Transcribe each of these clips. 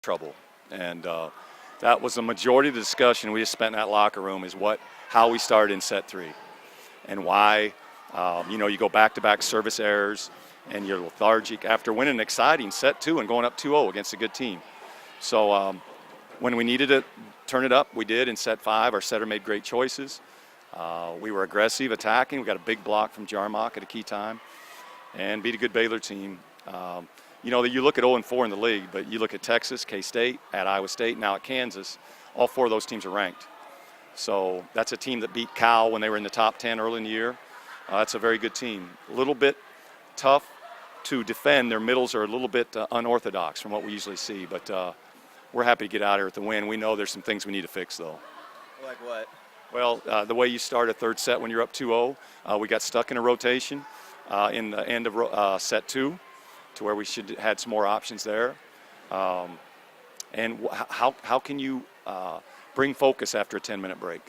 trouble. And that was the majority of the discussion we just spent in that locker room is how we started in set 3 and why, you go back-to-back service errors and you're lethargic after winning an exciting set 2 and going up 2-0 against a good team. So when we needed to turn it up, we did in set 5. Our setter made great choices. We were aggressive, attacking. We got a big block from Jarmock at a key time and beat a good Baylor team. You look at 0-4 in the league, but you look at Texas, K-State, at Iowa State, now at Kansas, all 4 of those teams are ranked. So that's a team that beat Cal when they were in the top 10 early in the year. That's a very good team. A little bit tough to defend. Their middles are a little bit unorthodox from what we usually see, but we're happy to get out here with the win. We know there's some things we need to fix, though. Like what? Well, the way you start a third set when you're up 2-0, we got stuck in a rotation in the end of set 2 to where we should have had some more options there. And how can you bring focus after a 10-minute break?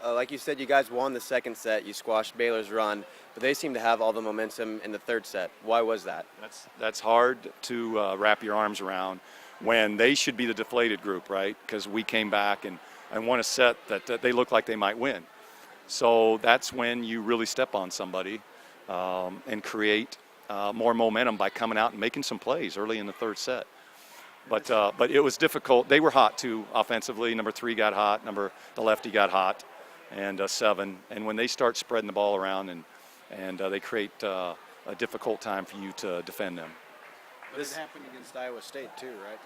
Like you said, you guys won the second set. You squashed Baylor's run, but they seem to have all the momentum in the third set. Why was that? That's hard to wrap your arms around when they should be the deflated group, right? Because we came back and won a set that they look like they might win. So that's when you really step on somebody and create more momentum by coming out and making some plays early in the third set. But it was difficult. They were hot too offensively. Number 3 got hot. The lefty got hot, and 7. And when they start spreading the ball around and they create a difficult time for you to defend them. This happened against Iowa State too, right?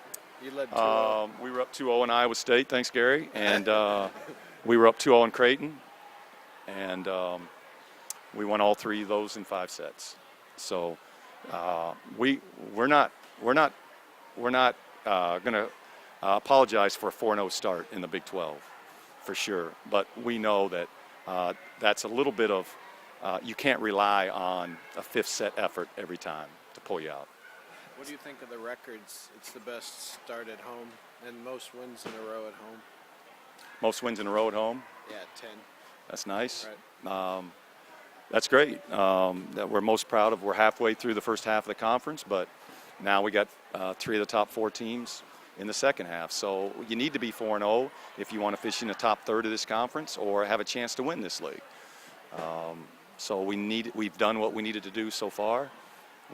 You led 2-0. We were up 2-0 in Iowa State. Thanks, Gary. And we were up 2-0 in Creighton, and we won all 3 of those in 5 sets. So we're not going to apologize for a 4-0 start in the Big 12, for sure. But we know that that's a little bit of you can't rely on a 5th set effort every time to pull you out. What do you think of the records? It's the best start at home and most wins in a row at home. Most wins in a row at home? Yeah, 10. That's nice. Right. That's great. That we're most proud of. We're halfway through the first half of the conference, but now we got 3 of the top 4 teams in the second half. So you need to be 4-0 if you want to fish in the top third of this conference or have a chance to win this league. So we've done what we needed to do so far.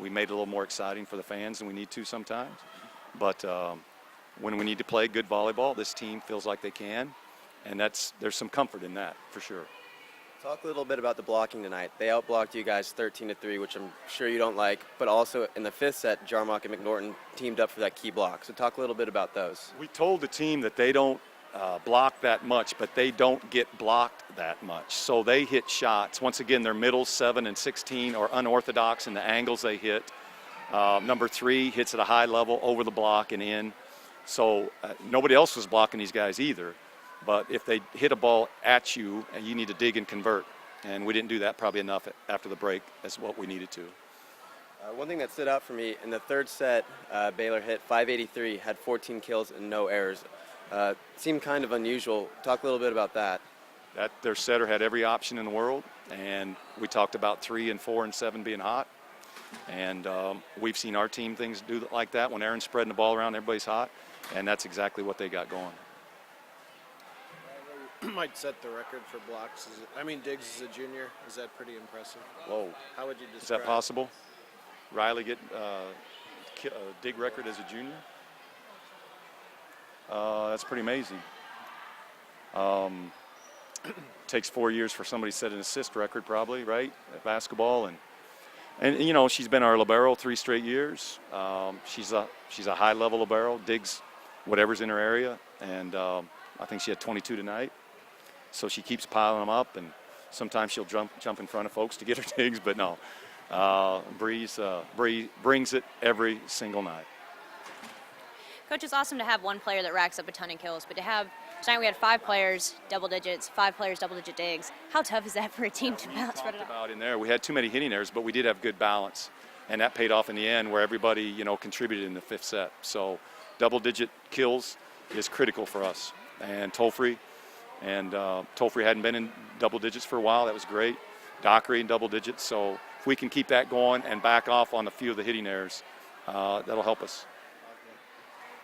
We made it a little more exciting for the fans than we need to sometimes. But when we need to play good volleyball, this team feels like they can, and there's some comfort in that for sure. Talk a little bit about the blocking tonight. They outblocked you guys 13-3, which I'm sure you don't like, but also in the 5th set, Jarmock and McNorton teamed up for that key block. So talk a little bit about those. We told the team that they don't block that much, but they don't get blocked that much. So they hit shots. Once again, their middles 7 and 16 are unorthodox in the angles they hit. Number 3 hits at a high level over the block and in. So nobody else was blocking these guys either. But if they hit a ball at you, and you need to dig and convert. And we didn't do that probably enough after the break as what we needed to. One thing that stood out for me, in the third set, Baylor hit 583, had 14 kills and no errors. Seemed kind of unusual. Talk a little bit about that. Their setter had every option in the world, and we talked about 3 and 4 and 7 being hot. And we've seen our team things do like that when Aaron's spreading the ball around, everybody's hot, and that's exactly what they got going. Might set the record for blocks. Diggs is a junior. Is that pretty impressive? Whoa. How would you describe? Is that possible? Riley get a dig record as a junior? That's pretty amazing. Takes 4 years for somebody to set an assist record probably, right, at basketball. And she's been our libero 3 straight years. She's a high-level libero, digs whatever's in her area, and I think she had 22 tonight. So she keeps piling them up, and sometimes she'll jump in front of folks to get her digs, but no. Bree brings it every single night. Coach, it's awesome to have one player that racks up a ton of kills, but tonight we had 5 players, double digits, 5 players, double-digit digs. How tough is that for a team to balance? Spread it out in there. We had too many hitting errors, but we did have good balance, and that paid off in the end where everybody, contributed in the 5th set. So double-digit kills is critical for us. And Tolfrey hadn't been in double digits for a while. That was great. Dockery in double digits. So if we can keep that going and back off on a few of the hitting errors, that'll help us.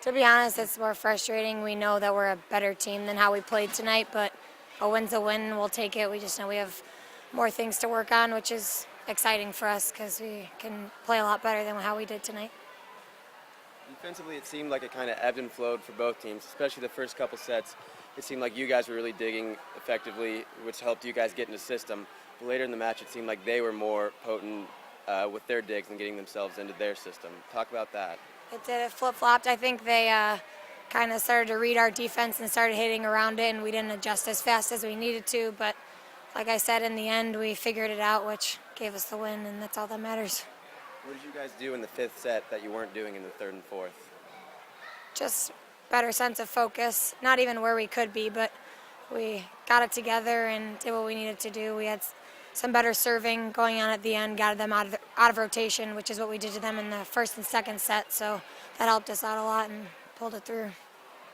To be honest, it's more frustrating. We know that we're a better team than how we played tonight, but a win's a win. We'll take it. We just know we have more things to work on, which is exciting for us because we can play a lot better than how we did tonight. Defensively, it seemed like it kind of ebbed and flowed for both teams, especially the first couple sets. It seemed like you guys were really digging effectively, which helped you guys get in the system. But later in the match, it seemed like they were more potent with their digs and getting themselves into their system. Talk about that. It did. It flip-flopped. I think they kind of started to read our defense and started hitting around it, and we didn't adjust as fast as we needed to. But like I said, in the end, we figured it out, which gave us the win, and that's all that matters. What did you guys do in the fifth set that you weren't doing in the third and fourth? Just better sense of focus. Not even where we could be, but we got it together and did what we needed to do. We had some better serving going on at the end, got them out of rotation, which is what we did to them in the first and second set. So that helped us out a lot and pulled it through.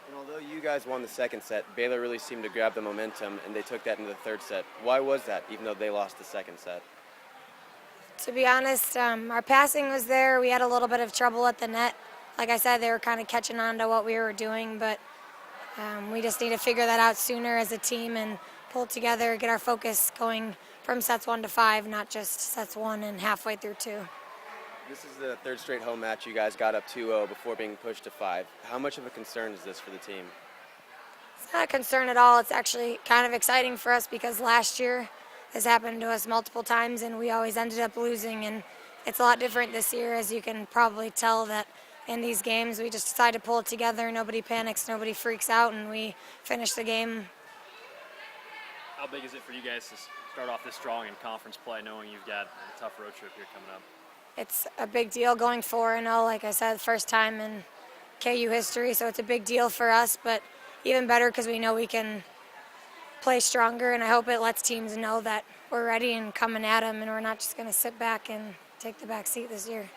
And although you guys won the second set, Baylor really seemed to grab the momentum, and they took that into the third set. Why was that, even though they lost the second set? To be honest, our passing was there. We had a little bit of trouble at the net. Like I said, they were kind of catching on to what we were doing, but we just need to figure that out sooner as a team and pull together, get our focus going from sets 1 to 5, not just sets 1 and halfway through 2. This is the third straight home match you guys got up 2-0 before being pushed to 5. How much of a concern is this for the team? It's not a concern at all. It's actually kind of exciting for us because last year this happened to us multiple times and we always ended up losing, and it's a lot different this year, as you can probably tell that in these games we just decide to pull it together. Nobody panics, nobody freaks out, and we finish the game. How big is it for you guys to start off this strong in conference play, knowing you've got a tough road trip here coming up? It's a big deal going 4-0, like I said, first time in KU history, so it's a big deal for us, but even better because we know we can play stronger, and I hope it lets teams know that we're ready and coming at them, and we're not just going to sit back and take the back seat this year.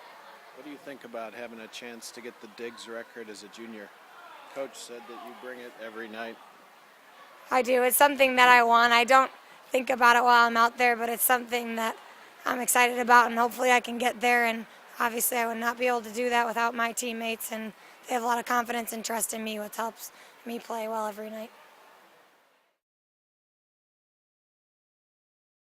What do you think about having a chance to get the digs record as a junior? Coach said that you bring it every night. I do. It's something that I want. I don't think about it while I'm out there, but it's something that I'm excited about, and hopefully I can get there. And obviously I would not be able to do that without my teammates, and they have a lot of confidence and trust in me, which helps me play well every night.